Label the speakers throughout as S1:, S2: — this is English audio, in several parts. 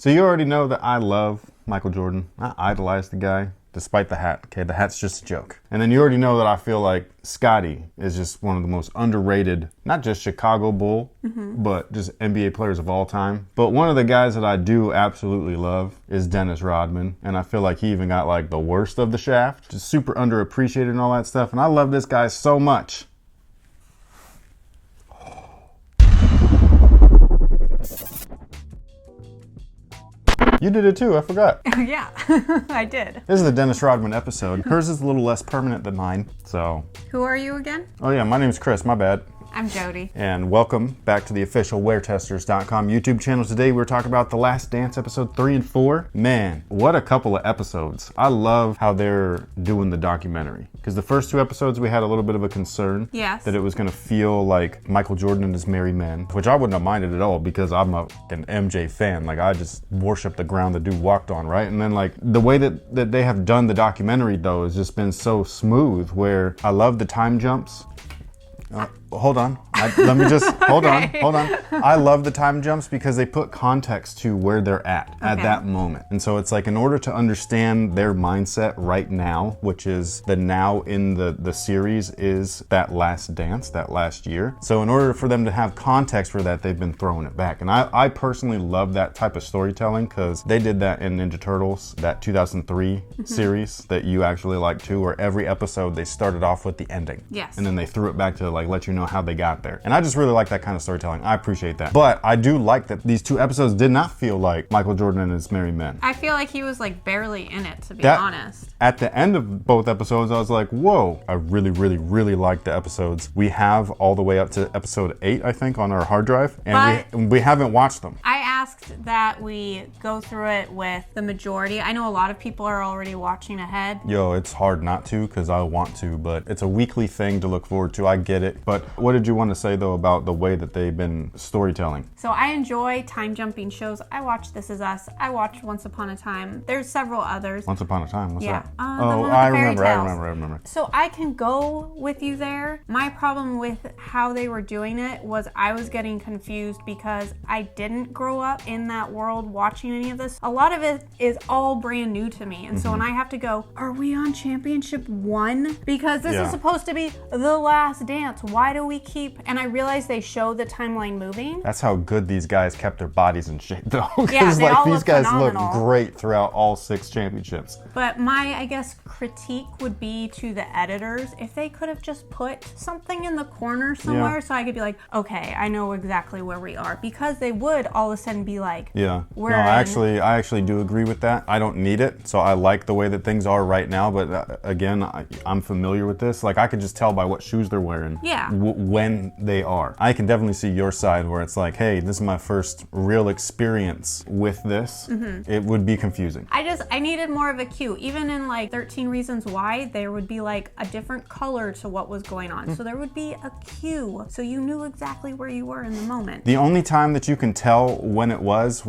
S1: So you already know that I love Michael Jordan. I idolize the guy, despite the hat. Okay, the hat's just a joke. And then you already know that I feel like Scotty is just one of the most underrated, not just Chicago Bull, but just NBA players of all time. But one of the guys that I do absolutely love is Dennis Rodman. And I feel like he even got like the worst of the shaft. Just super underappreciated and all that stuff. And I love this guy so much. You did it too, I forgot.
S2: Yeah, I did.
S1: This is the Dennis Rodman episode. Hers is a little less permanent than mine, so.
S2: Who are you again?
S1: Oh yeah, my name's Chris, my bad.
S2: I'm Jody.
S1: And welcome back to the official WearTesters.com YouTube channel. Today we're talking about The Last Dance episode 3 and 4. Man, what a couple of episodes. I love how they're doing the documentary. Because the first two episodes we had a little bit of a concern.
S2: Yes.
S1: That it was going to feel like Michael Jordan and his merry men. Which I wouldn't have minded at all because I'm an MJ fan. Like I just worship the ground the dude walked on, right? And then like the way that they have done the documentary though has just been so smooth where I love the time jumps. Hold on. Let me just, hold on. I love the time jumps because they put context to where they're at that moment. And so it's like in order to understand their mindset right now, which is the now in the series is that last dance, that last year. So in order for them to have context for that, they've been throwing it back. And I personally love that type of storytelling because they did that in Ninja Turtles, that 2003 series that you actually like too, where every episode they started off with the ending.
S2: Yes.
S1: And then they threw it back to like let you know how they got there. And I just really like that kind of storytelling. I appreciate that. But I do like that these two episodes did not feel like Michael Jordan and his merry men.
S2: I feel like he was like barely in it, to be honest.
S1: At the end of both episodes, I was like, whoa, I really, really, really like the episodes. We have all the way up to episode 8, I think, on our hard drive. And we haven't watched them.
S2: I asked that we go through it with the majority. I know a lot of people are already watching ahead.
S1: Yo, it's hard not to because I want to, but it's a weekly thing to look forward to. I get it. But what did you want to say, though, about the way that they've been storytelling?
S2: So I enjoy time jumping shows. I watched This Is Us. I watched Once Upon a Time. There's several others.
S1: Once Upon a Time? What's that?
S2: I
S1: remember.
S2: So I can go with you there. My problem with how they were doing it was I was getting confused because I didn't grow up in that world watching any of this. A lot of it is all brand new to me. And so when I have to go, are we on championship 1? Because this is supposed to be the last dance. Why do we keep... And I realize they show the timeline moving.
S1: That's how good these guys kept their bodies in shape, though.
S2: Yeah, they all
S1: these guys
S2: phenomenal.
S1: look great throughout all 6 championships.
S2: But my, I guess, critique would be to the editors if they could have just put something in the corner somewhere so I could be like, okay, I know exactly where we are. Because they would all of a sudden be like,
S1: I actually do agree with that. I don't need it, so I like the way that things are right now. But again, I'm familiar with this. Like I could just tell by what shoes they're wearing.
S2: Yeah.
S1: When they are. I can definitely see your side where it's like, hey, this is my first real experience with this. It would be confusing.
S2: I needed more of a cue. Even in like 13 Reasons Why, there would be like a different color to what was going on. So there would be a cue. So you knew exactly where you were in the moment.
S1: The only time that you can tell when it was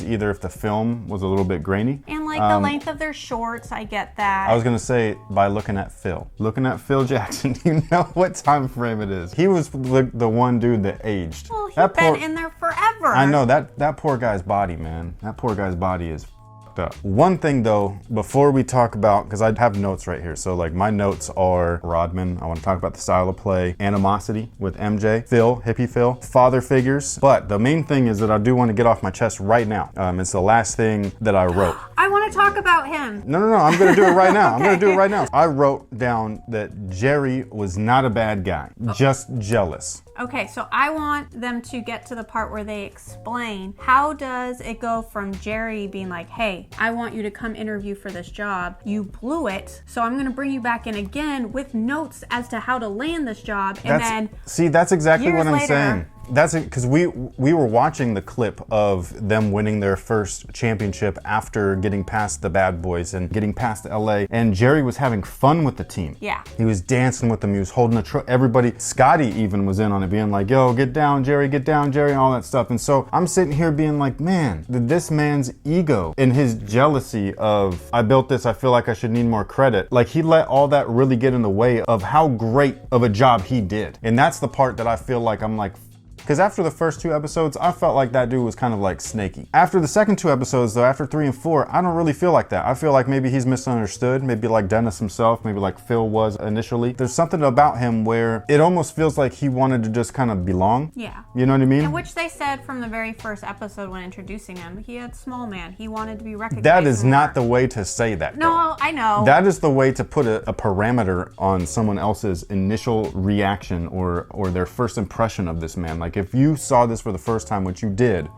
S1: either if the film was a little bit grainy.
S2: And like the length of their shorts, I get that.
S1: I was gonna say by looking at Phil. Looking at Phil Jackson, you know what time frame it is. He was the one dude that aged.
S2: Well, he's been in there forever.
S1: I know, that poor guy's body, man. That poor guy's body is f***ed up. One thing though, before we talk about, because I have notes right here. So like my notes are Rodman. I want to talk about the style of play, animosity with MJ, Phil, hippie Phil, father figures. But the main thing is that I do want to get off my chest right now. It's the last thing that I wrote.
S2: I want to talk about him.
S1: No, I'm going to do it right now. I'm going to do it right now. I wrote down that Jerry was not a bad guy, just jealous.
S2: Okay, so I want them to get to the part where they explain how does it go from Jerry being like, hey, I want you to come interview for this job. You blew it, so I'm gonna bring you back in again with notes as to how to land this job. And
S1: that's exactly what I'm saying. That's it, because we were watching the clip of them winning their first championship after getting past the bad boys and getting past LA, and Jerry was having fun with the team.
S2: Yeah.
S1: He was dancing with them, he was holding everybody, Scotty even was in on it, being like, yo, get down, Jerry, and all that stuff. And so I'm sitting here being like, man, this man's ego and his jealousy of, I built this, I feel like I should need more credit. Like he let all that really get in the way of how great of a job he did. And that's the part that I feel like I'm like, Because after the first 2 episodes, I felt like that dude was kind of like snaky. After the second 2 episodes though, after 3 and 4, I don't really feel like that. I feel like maybe he's misunderstood, maybe like Dennis himself, maybe like Phil was initially. There's something about him where it almost feels like he wanted to just kind of belong.
S2: Yeah.
S1: You know what I mean?
S2: And which they said from the very first episode when introducing him, he had small man. He wanted to be recognized.
S1: That is not the way to say that.
S2: No,
S1: though.
S2: I know.
S1: That is the way to put a parameter on someone else's initial reaction or their first impression of this man. Like if you saw this for the first time, which you did,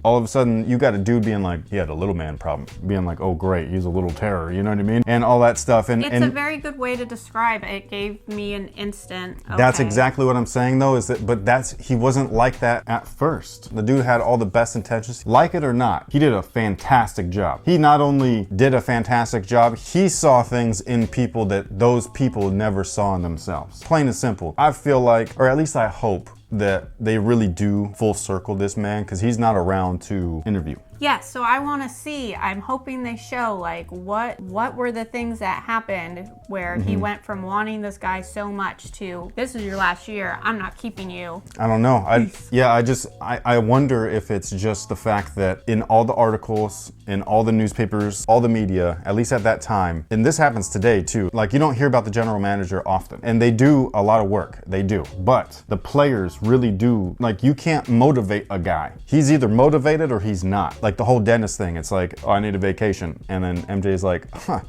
S1: all of a sudden you got a dude being like, he had a little man problem, being like, oh great, he's a little terror, you know what I mean? And all that stuff. And
S2: it's a very good way to describe it. It gave me an instant. Okay.
S1: That's exactly what I'm saying though, is that, but he wasn't like that at first. The dude had all the best intentions. Like it or not, he did a fantastic job. He not only did a fantastic job, he saw things in people that those people never saw in themselves. Plain and simple. I feel like, or at least I hope, that they really do full circle this man, because he's not around to interview.
S2: Yes, so I want to see, I'm hoping they show like what were the things that happened where he went from wanting this guy so much to, this is your last year, I'm not keeping you.
S1: I don't know. I wonder if it's just the fact that in all the articles, in all the newspapers, all the media, at least at that time, and this happens today too, like you don't hear about the general manager often, and they do a lot of work, they do, but the players really do, like you can't motivate a guy. He's either motivated or he's not. Like the whole Dennis thing, it's like, oh, I need a vacation. And then MJ's like,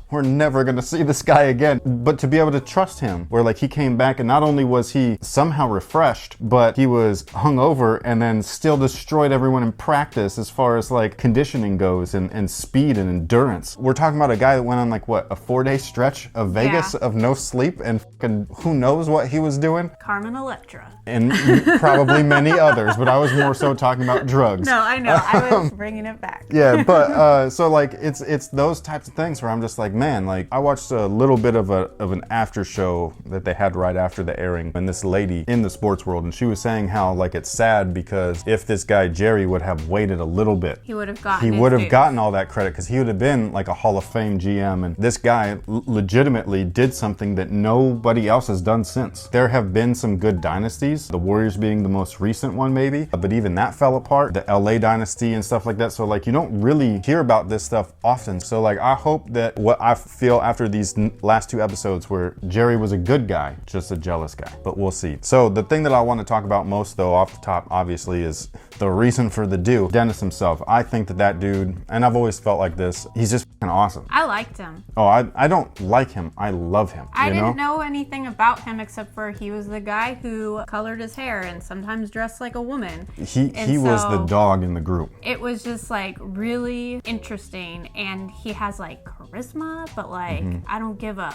S1: we're never gonna see this guy again. But to be able to trust him, where like he came back and not only was he somehow refreshed, but he was hungover and then still destroyed everyone in practice as far as like conditioning goes and speed and endurance. We're talking about a guy that went on like what, a 4-day stretch of Vegas of no sleep and fucking who knows what he was doing.
S2: Carmen Electra.
S1: And probably many others, but I was more so talking about drugs.
S2: No, I know. I was bringing it back.
S1: Yeah, but so like it's those types of things where I'm just like, man, like I watched a little bit of an after show that they had right after the airing, and this lady in the sports world, and she was saying how like it's sad because if this guy Jerry would have waited a little bit,
S2: he would have gotten
S1: gotten all that credit, because he would have been like a Hall of Fame GM, and this guy legitimately did something that nobody else has done since. There have been some good dynasties, the Warriors being the most recent one maybe, but even that fell apart, the LA dynasty and stuff like that. So like you don't really hear about this stuff often. So like I hope that what I feel after these last 2 episodes where Jerry was a good guy, just a jealous guy, but we'll see. So the thing that I want to talk about most though off the top obviously is the reason for the do, Dennis himself. I think that dude, and I've always felt like this, he's just fucking awesome.
S2: I liked him.
S1: Oh, I don't like him, I love him.
S2: I didn't know anything about him except for he was the guy who colored his hair and sometimes dressed like a woman.
S1: He was the dog in the group.
S2: It was just like really interesting, and he has like charisma, but like I don't give a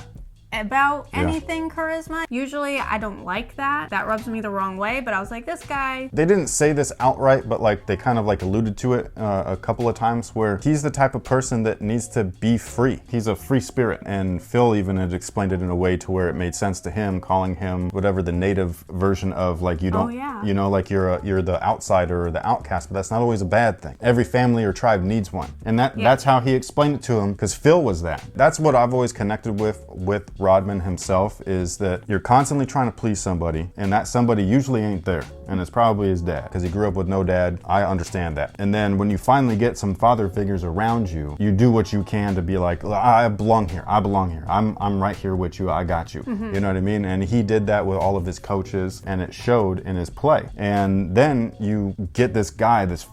S2: about anything charisma. Usually I don't like that. That rubs me the wrong way, but I was like, this guy.
S1: They didn't say this outright, but like they kind of like alluded to it a couple of times where he's the type of person that needs to be free. He's a free spirit. And Phil even had explained it in a way to where it made sense to him, calling him whatever the native version of like you don't, you know, like you're the outsider or the outcast, but that's not always a bad thing. Every family or tribe needs one. And that's how he explained it to him, because Phil was that. That's what I've always connected with Rodman himself, is that you're constantly trying to please somebody, and that somebody usually ain't there, and it's probably his dad, because he grew up with no dad. I understand that. And then when you finally get some father figures around you, you do what you can to be like, I belong here, I'm right here with you, I got you. You know what I mean? And he did that with all of his coaches, and it showed in his play. And then you get this guy, this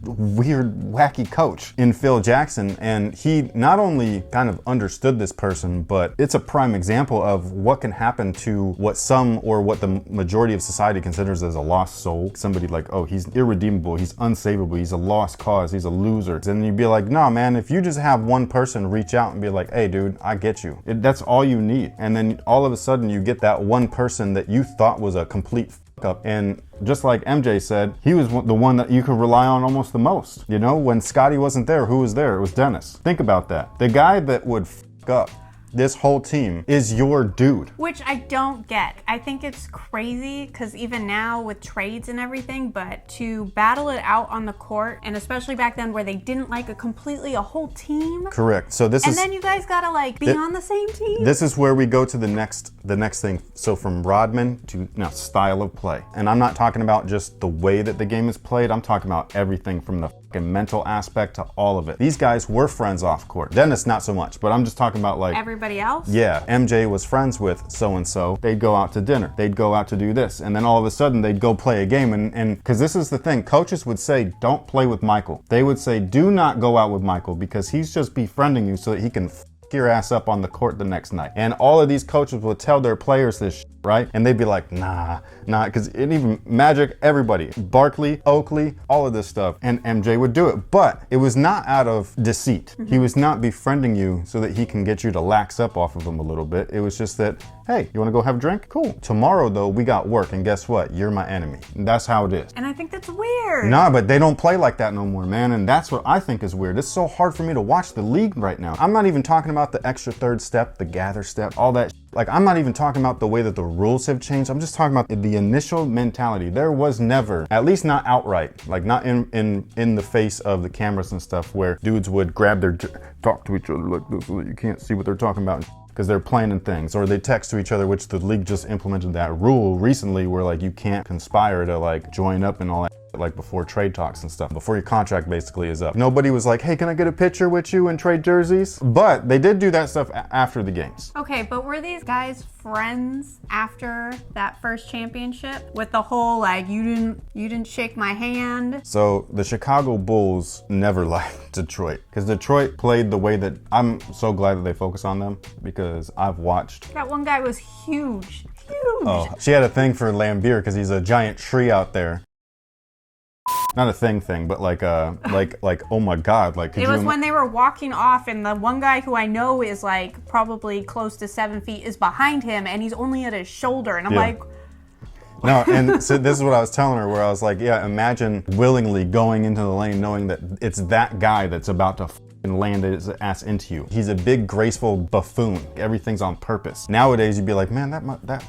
S1: weird, wacky coach in Phil Jackson, and he not only kind of understood this person, but it's a prime example of what can happen to what the majority of society considers as a lost soul. Somebody like, oh, he's irredeemable, he's unsavable, he's a lost cause, he's a loser. And you'd be like, no, man, if you just have one person reach out and be like, hey, dude, I get you. That's all you need. And then all of a sudden you get that one person that you thought was a complete up. And just like MJ said, he was the one that you could rely on almost the most. You know, when Scotty wasn't there, who was there? It was Dennis. Think about that. The guy that would up this whole team is your dude.
S2: Which I don't get. I think it's crazy because even now with trades and everything, but to battle it out on the court, and especially back then where they didn't like a whole team.
S1: Correct. So this
S2: and
S1: is.
S2: And then you guys gotta like be on the same team.
S1: This is where we go to the next thing. So from Rodman to now style of play. And I'm not talking about just the way that the game is played. I'm talking about everything from the fucking mental aspect to all of it. These guys were friends off court. Dennis, not so much, but I'm just talking about like
S2: everybody else.
S1: Yeah, MJ was friends with so-and-so. They'd go out to dinner. They'd go out to do this. And then all of a sudden they'd go play a game. And because this is the thing, coaches would say, don't play with Michael. They would say, do not go out with Michael because he's just befriending you so that he can your ass up on the court the next night. And all of these coaches would tell their players this shit, right? And they'd be like, nah, because it even Magic, everybody, Barkley, Oakley, all of this stuff. And MJ would do it. But it was not out of deceit. He was not befriending you so that he can get you to lax up off of him a little bit. It was just that, hey, you want to go have a drink? Cool. Tomorrow, though, we got work. And guess what? You're my enemy. And that's how it is.
S2: And I think that's weird.
S1: Nah, but they don't play like that no more, man. And that's what I think is weird. It's so hard for me to watch the league right now. I'm not even talking about the extra third step, the gather step, all that. Like, I'm not even talking about the way that the rules have changed. I'm just talking about the initial mentality. There was never, at least not outright, like not in the face of the cameras and stuff, where dudes would grab talk to each other like this so that you can't see what they're talking about because they're planning things, or they text to each other, which the league just implemented that rule recently where like you can't conspire to like join up and all that. Like before trade talks and stuff, before your contract basically is up. Nobody was like, hey, can I get a picture with you and trade jerseys? But they did do that stuff after the games.
S2: Okay, but were these guys friends after that first championship with the whole like you didn't shake my hand?
S1: So the Chicago Bulls never liked Detroit because Detroit played the way that I'm so glad that they focus on them because I've watched.
S2: That one guy was huge.
S1: Oh, she had a thing for Lambeer because he's a giant tree out there. Not a thing, but like oh my God, like.
S2: It was when they were walking off, and the one guy who I know is like probably close to 7 feet is behind him, and he's only at his shoulder, and I'm like.
S1: No, and so this is what I was telling her, where I was like, yeah, imagine willingly going into the lane knowing that it's that guy that's about to land his ass into you. He's a big, graceful buffoon. Everything's on purpose. Nowadays, you'd be like, man, that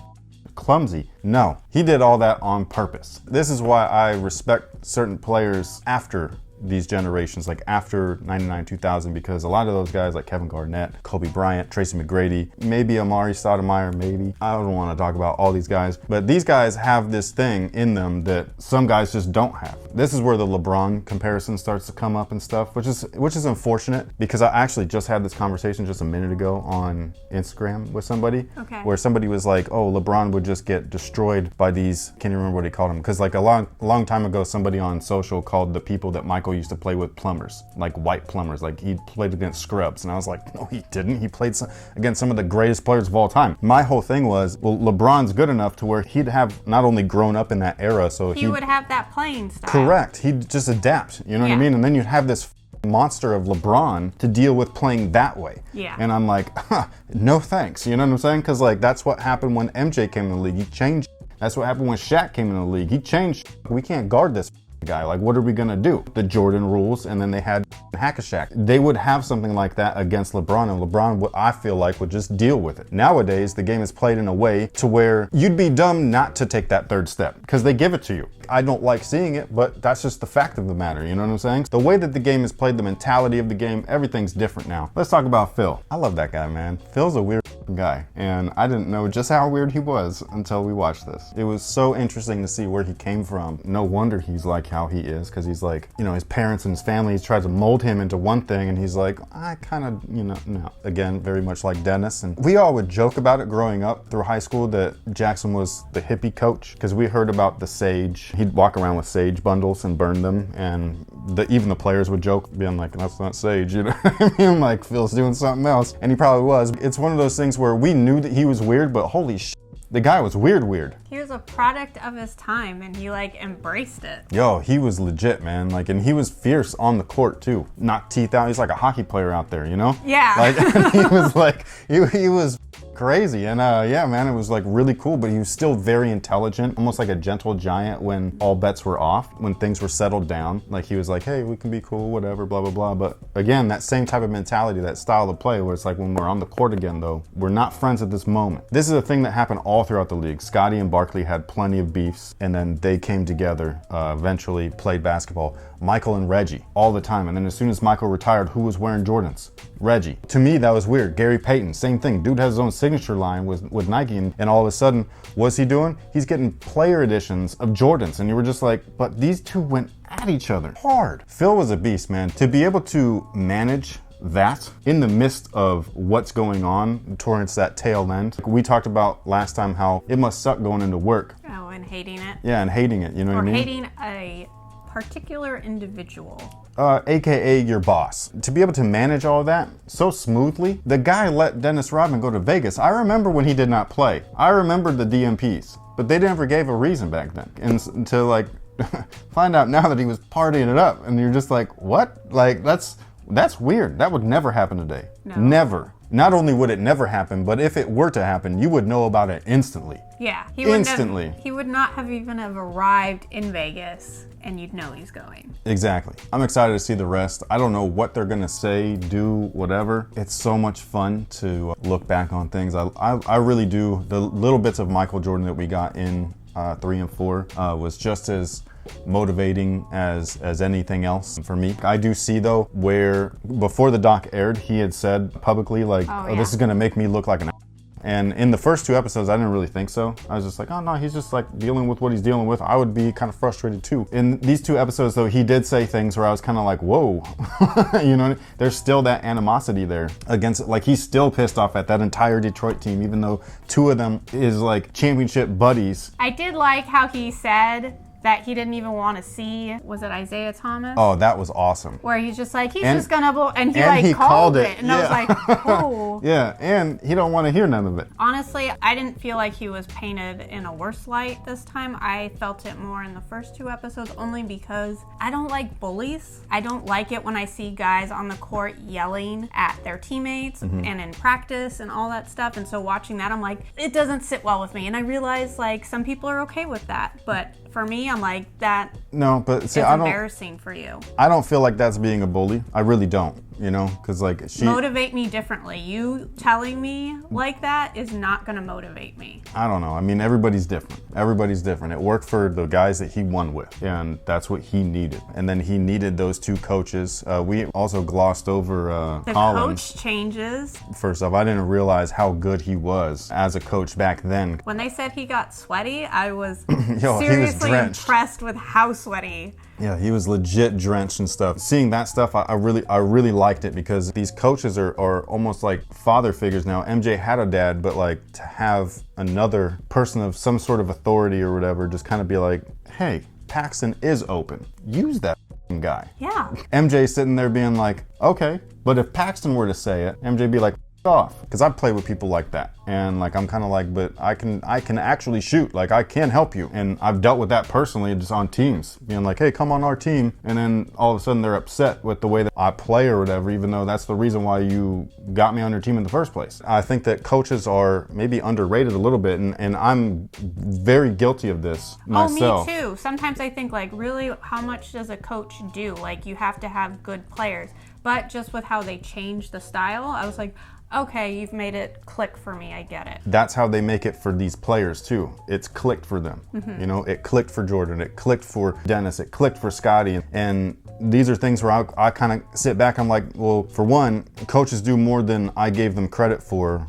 S1: clumsy. No, he did all that on purpose. This is why I respect certain players after these generations, like after 99, 2000, because a lot of those guys like Kevin Garnett, Kobe Bryant, Tracy McGrady, maybe Amari Stoudemire, maybe. I don't want to talk about all these guys, but these guys have this thing in them that some guys just don't have. This is where the LeBron comparison starts to come up and stuff, which is unfortunate because I actually just had this conversation just a minute ago on Instagram with somebody, where somebody was like, oh, LeBron would just get destroyed by these, can't even remember what he called them, because like a long time ago, somebody on social called the people that Michael used to play with plumbers, like white plumbers, like he played against scrubs. And I was like, no, he didn't. He played against some of the greatest players of all time. My whole thing was, well, LeBron's good enough to where he'd have not only grown up in that era, so he would have that playing style. Correct. He'd just adapt, you know what I mean? And then you'd have this monster of LeBron to deal with playing that way. Yeah. And I'm like, no thanks. You know what I'm saying? Because like that's what happened when MJ came in the league. He changed. That's what happened when Shaq came in the league. He changed. We can't guard this guy. Like, what are we gonna do? The Jordan rules, and then they had Hack-a-Shaq. They would have something like that against LeBron, and LeBron, I feel like, would just deal with it. Nowadays, the game is played in a way to where you'd be dumb not to take that third step because they give it to you. I don't like seeing it, but that's just the fact of the matter, you know what I'm saying? The way that the game is played, the mentality of the game, everything's different now. Let's talk about Phil. I love that guy, man. Phil's a weird guy, and I didn't know just how weird he was until we watched this. It was so interesting to see where he came from. No wonder he's like how he is, because he's like, you know, his parents and his family, he's tried to mold him into one thing, and he's like, I kind of, you know, no. Again, very much like Dennis. And we all would joke about it growing up through high school that Jackson was the hippie coach, because we heard about the sage. He'd walk around with sage bundles and burn them, and even the players would joke, being like, that's not sage, you know what I mean? Like, Phil's doing something else, and he probably was. It's one of those things where we knew that he was weird, but holy shit, the guy was weird.
S2: He was a product of his time, and he like embraced it.
S1: Yo, he was legit, man. Like, and he was fierce on the court too. Knocked teeth out. He's like a hockey player out there, you know?
S2: Yeah.
S1: Like, he was like, he was crazy. And yeah, man, it was like really cool, but he was still very intelligent, almost like a gentle giant when all bets were off, when things were settled down. Like he was like, hey, we can be cool, whatever, blah, blah, blah. But again, that same type of mentality, that style of play where it's like when we're on the court again, though, we're not friends at this moment. This is a thing that happened all throughout the league. Scottie and Barkley had plenty of beefs, and then they came together, eventually played basketball. Michael and Reggie all the time. And then as soon as Michael retired, who was wearing Jordans? Reggie. To me, that was weird. Gary Payton, same thing. Dude has his own signature line with Nike, and all of a sudden, what's he doing? He's getting player editions of Jordans. And you were just like, but these two went at each other hard. Phil was a beast, man. To be able to manage that in the midst of what's going on towards that tail end. We talked about last time how it must suck going into work.
S2: Oh, and hating it.
S1: Yeah, and hating it, you know what I mean?
S2: Or hating a particular individual.
S1: AKA your boss. To be able to manage all of that so smoothly, the guy let Dennis Rodman go to Vegas. I remember when he did not play. I remember the DMPs, but they never gave a reason back then. And to like find out now that he was partying it up, and you're just like, what? Like that's weird. That would never happen today.
S2: No.
S1: Never. Not only would it never happen, but if it were to happen, you would know about it instantly.
S2: Yeah, he would not have even have arrived in Vegas, and you'd know he's going.
S1: Exactly. I'm excited to see the rest. I don't know what they're gonna say, do, whatever. It's so much fun to look back on things. I really do. The little bits of Michael Jordan that we got in 3 and 4 was just as motivating as anything else for me. I do see though where before the doc aired, he had said publicly like, oh, this is gonna make me look like an and in the first 2 episodes, I didn't really think so. I was just like, oh no, he's just like dealing with what he's dealing with. I would be kind of frustrated too. In these 2 episodes though, he did say things where I was kind of like, whoa, you know, there's still that animosity there against, like he's still pissed off at that entire Detroit team, even though 2 of them is like championship buddies.
S2: I did like how he said that he didn't even want to see, was it Isaiah Thomas?
S1: Oh, that was awesome.
S2: Where he's just like, just gonna blow, and he called it. And I was like, oh.
S1: Yeah, and he don't want to hear none of it.
S2: Honestly, I didn't feel like he was painted in a worse light this time. I felt it more in the first 2 episodes, only because I don't like bullies. I don't like it when I see guys on the court yelling at their teammates and in practice and all that stuff. And so watching that, I'm like, it doesn't sit well with me. And I realize like some people are okay with that, but for me, I'm like, that
S1: no, but see,
S2: is embarrassing for you.
S1: I don't feel like that's being a bully. I really don't, you know, because like
S2: motivate me differently. You telling me like that is not going to motivate me.
S1: I don't know. I mean, everybody's different. Everybody's different. It worked for the guys that he won with, and that's what he needed. And then he needed those 2 coaches. We also glossed over
S2: the
S1: Collins.
S2: Coach changes.
S1: First off, I didn't realize how good he was as a coach back then.
S2: When they said he got sweaty, I was
S1: he
S2: seriously
S1: was
S2: impressed with how sweaty.
S1: Yeah, he was legit drenched and stuff. Seeing that stuff, I really liked it because these coaches are almost like father figures now. MJ had a dad, but like to have another person of some sort of authority or whatever just kind of be like, hey, Paxton is open. Use that guy.
S2: Yeah.
S1: MJ sitting there being like, okay, but if Paxton were to say it, MJ be like, off, because I've played with people like that, and like I'm kind of like, but I can actually shoot, like I can help you, and I've dealt with that personally just on teams, being like, hey, come on our team, and then all of a sudden they're upset with the way that I play or whatever, even though that's the reason why you got me on your team in the first place. I think that coaches are maybe underrated a little bit, and I'm very guilty of this myself.
S2: Oh, me too. Sometimes I think like, really, how much does a coach do? Like you have to have good players, but just with how they changed the style, I was like, okay, you've made it click for me. I get it.
S1: That's how they make it for these players too. It's clicked for them. You know, it clicked for Jordan. It clicked for Dennis. It clicked for Scottie. And these are things where I kind of sit back. I'm like, well, for one, coaches do more than I gave them credit for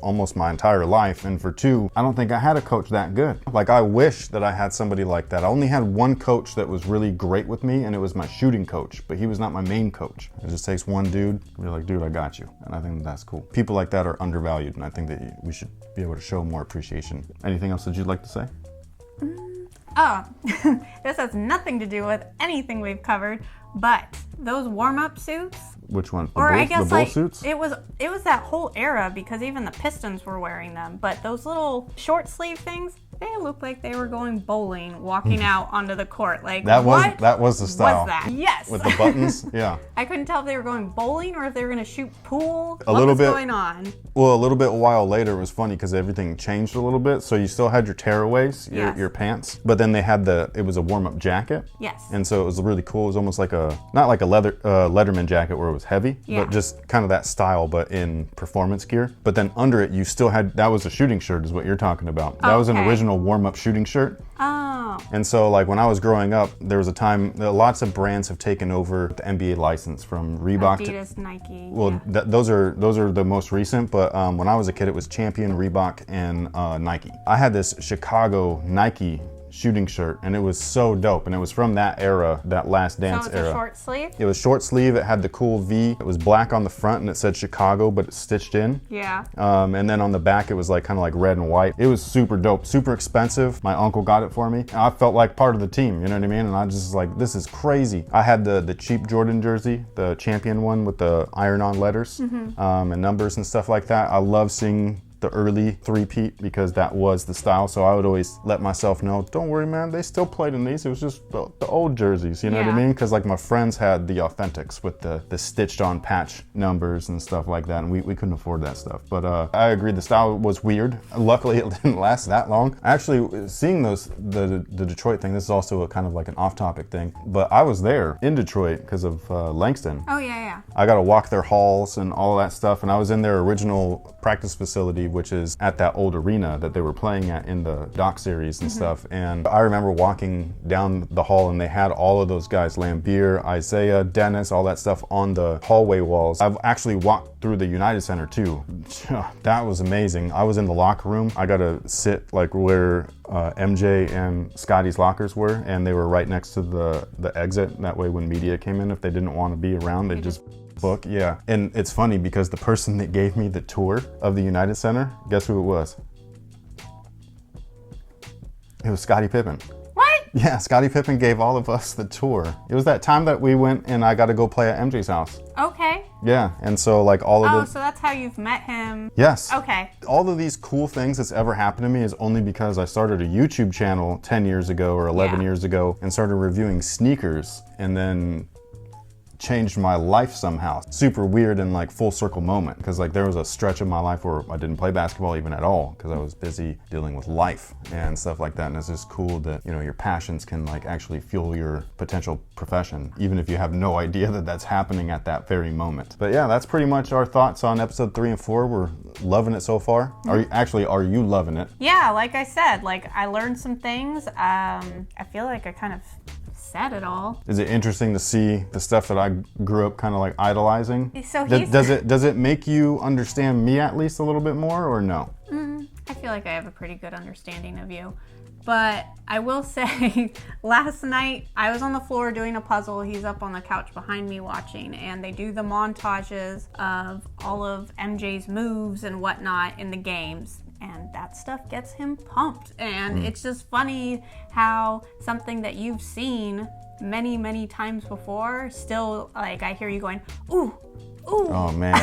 S1: almost my entire life. And for 2, I don't think I had a coach that good. Like I wish that I had somebody like that. I only had one coach that was really great with me, and it was my shooting coach, but he was not my main coach. It just takes one dude to be like, dude, I got you. And I think that's cool. People like that are undervalued, and I think that we should be able to show more appreciation. Anything else that you'd like to say?
S2: This has nothing to do with anything we've covered, but those warm-up suits.
S1: Which one?
S2: The
S1: bull suits?
S2: It was that whole era, because even the Pistons were wearing them. But those little short sleeve things, they looked like they were going bowling, walking out onto the court. Like,
S1: that
S2: what
S1: was the style.
S2: was that? Yes.
S1: With the buttons, yeah.
S2: I couldn't tell if they were going bowling or if they were going to shoot pool.
S1: A
S2: what
S1: little
S2: was
S1: bit
S2: going on?
S1: Well, a little bit while later, it was funny because everything changed a little bit. So you still had your tearaways, your pants, but then they had it was a warm-up jacket.
S2: Yes.
S1: And so it was really cool. It was almost like not like a Letterman jacket where it was heavy, but just kind of that style, but in performance gear. But then under it, you still had, that was a shooting shirt is what you're talking about. That was an original warm-up shooting shirt.
S2: Oh.
S1: And so like when I was growing up, there was a time, lots of brands have taken over the NBA license from Reebok
S2: Adidas, Nike.
S1: Well, those are the most recent, but when I was a kid, it was Champion, Reebok, and Nike. I had this Chicago Nike shooting shirt, and it was so dope, and it was from that era, that Last Dance era.
S2: So it was a short sleeve?
S1: It was short sleeve, it had the cool V, it was black on the front, and it said Chicago, but it's stitched in.
S2: Yeah.
S1: And then on the back, it was like kind of like red and white. It was super dope, super expensive. My uncle got it for me. And I felt like part of the team, you know what I mean? And I just was like, this is crazy. I had the cheap Jordan jersey, the Champion one with the iron-on letters and numbers and stuff like that. I love seeing the early three-peat because that was the style. So I would always let myself know, don't worry, man, they still played in these. It was just the old jerseys, you know what I mean? Because like my friends had the authentics with the stitched on patch numbers and stuff like that, and we couldn't afford that stuff. But I agree, the style was weird. Luckily, it didn't last that long. Actually, seeing the Detroit thing, this is also a kind of like an off-topic thing, but I was there in Detroit because of Langston.
S2: Oh, yeah.
S1: I got to walk their halls and all that stuff, and I was in their original practice facility, which is at that old arena that they were playing at in the doc series and stuff. And I remember walking down the hall, and they had all of those guys, Lambeer, Isaiah, Dennis, all that stuff on the hallway walls. I've actually walked through the United Center too. That was amazing. I was in the locker room. I got to sit like where MJ and Scotty's lockers were, and they were right next to the exit. That way when media came in, if they didn't want to be around, they just book. Yeah. And it's funny because the person that gave me the tour of the United Center, guess who it was? It was Scottie Pippen.
S2: What?
S1: Yeah, Scottie Pippen gave all of us the tour. It was that time that we went and I got to go play at MJ's house.
S2: Okay.
S1: Yeah, and so like all of
S2: so that's how you've met him.
S1: Yes.
S2: Okay.
S1: All of these cool things that's ever happened to me is only because I started a YouTube channel 10 years ago or 11 years ago and started reviewing sneakers, and then changed my life somehow. Super weird and like full circle moment, because like there was a stretch of my life where I didn't play basketball even at all because I was busy dealing with life and stuff like that. And it's just cool that, you know, your passions can like actually fuel your potential profession, even if you have no idea that that's happening at that very moment. But yeah, that's pretty much our thoughts on episode 3 and 4. We're loving it so far. Are you loving it?
S2: Yeah, like I said, like I learned some things. I feel like I kind of said it all.
S1: Is it interesting to see the stuff that I grew up kind of like idolizing?
S2: So
S1: does it make you understand me at least a little bit more, or no?
S2: I feel like I have a pretty good understanding of you. But I will say, last night I was on the floor doing a puzzle. He's up on the couch behind me watching, and they do the montages of all of MJ's moves and whatnot in the games. And that stuff gets him pumped. And it's just funny how something that you've seen many, many times before, still, like, I hear you going, ooh, ooh.
S1: Oh, man.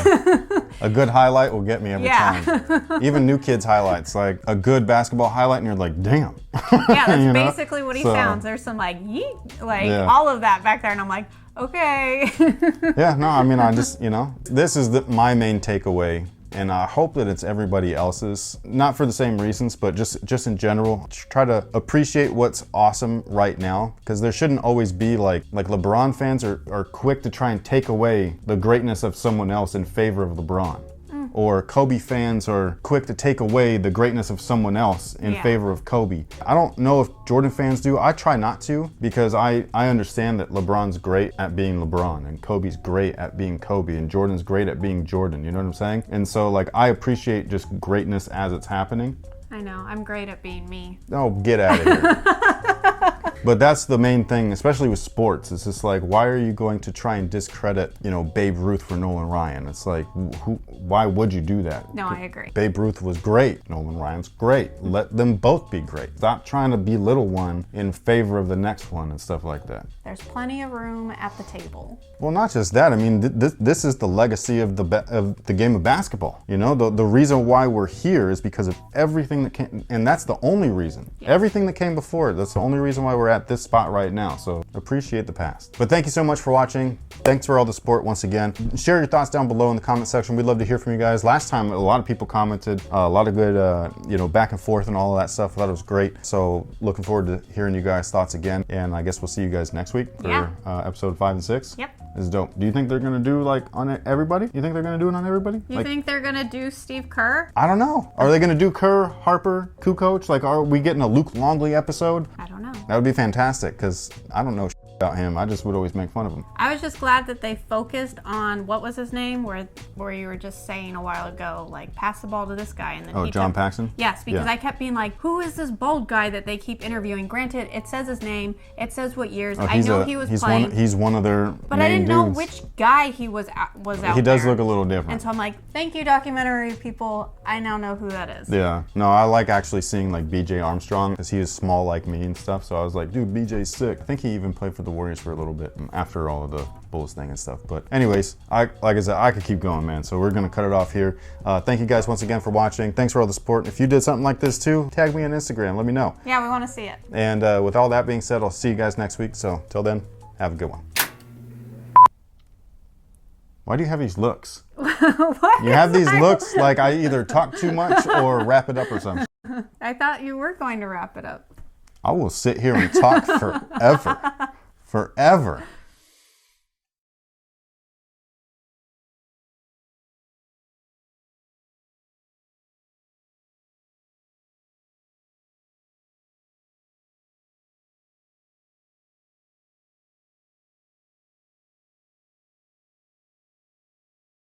S1: A good highlight will get me every time. Even new kids' highlights, like a good basketball highlight, and you're like, damn.
S2: Yeah, that's basically what he sounds. There's some, like, yeet, like, all of that back there. And I'm like, okay.
S1: Yeah, no, I mean, I just, this is my main takeaway. And I hope that it's everybody else's, not for the same reasons, but just in general. Try to appreciate what's awesome right now, because there shouldn't always be like LeBron fans are quick to try and take away the greatness of someone else in favor of LeBron. Or Kobe fans are quick to take away the greatness of someone else in favor of Kobe. I don't know if Jordan fans do. I try not to, because I understand that LeBron's great at being LeBron, and Kobe's great at being Kobe, and Jordan's great at being Jordan. You know what I'm saying? And so like I appreciate just greatness as it's happening.
S2: I know. I'm great at being me.
S1: Oh, get out of here. But that's the main thing, especially with sports. It's just like, why are you going to try and discredit, you know, Babe Ruth for Nolan Ryan? It's like, why would you do that?
S2: No, I agree.
S1: Babe Ruth was great. Nolan Ryan's great. Let them both be great. Stop trying to belittle one in favor of the next one and stuff like that.
S2: There's plenty of room at the table.
S1: Well, not just that. I mean, this is the legacy of the game of basketball. You know, the reason why we're here is because of everything that came, and that's the only reason.
S2: Yeah.
S1: Everything that came before it, that's the only reason why we're at this spot right now. So appreciate the past. But thank you so much for watching. Thanks for all the support once again. Share your thoughts down below in the comment section. We'd love to hear from you guys. Last time, a lot of people commented, a lot of good, you know, back and forth and all of that stuff. I thought it was great. So looking forward to hearing you guys' thoughts again. And I guess we'll see you guys next week for episode 5 and 6.
S2: Yep.
S1: This is dope. Do you think they're gonna do like on everybody? You think they're gonna do it on everybody?
S2: You think they're gonna do Steve Kerr?
S1: I don't know. Are they gonna do Kerr, Harper, Kukoc? Like, are we getting a Luke Longley episode?
S2: I don't know.
S1: That would be fantastic, because I don't know about him. I just would always make fun of him.
S2: I was just glad that they focused on, what was his name, where you were just saying a while ago, like, pass the ball to this guy, and then
S1: Oh, John Paxson?
S2: Yes, because I kept being like, who is this bald guy that they keep interviewing? Granted, it says his name, it says what years. I know he was playing.
S1: He's one of their
S2: but
S1: main
S2: I didn't know
S1: dudes.
S2: which guy he was out
S1: He does
S2: there.
S1: look a little different.
S2: And so I'm like, thank you, documentary people. I now know who that is.
S1: Yeah. No, I like actually seeing like BJ Armstrong, because he is small like me and stuff. So I was like, dude, BJ's sick. I think he even played for the Warriors for a little bit after all of the Bulls thing and stuff. But anyways, like I said, I could keep going, man. So we're gonna cut it off here. Thank you guys once again for watching. Thanks for all the support. If you did something like this too, tag me on Instagram. Let me know.
S2: Yeah, we want to see it.
S1: And with all that being said, I'll see you guys next week. So till then, have a good one. Why do you have these looks?
S2: What?
S1: You have these looks like I either talk too much or wrap it up or something.
S2: I thought you were going to wrap it up.
S1: I will sit here and talk forever. Forever.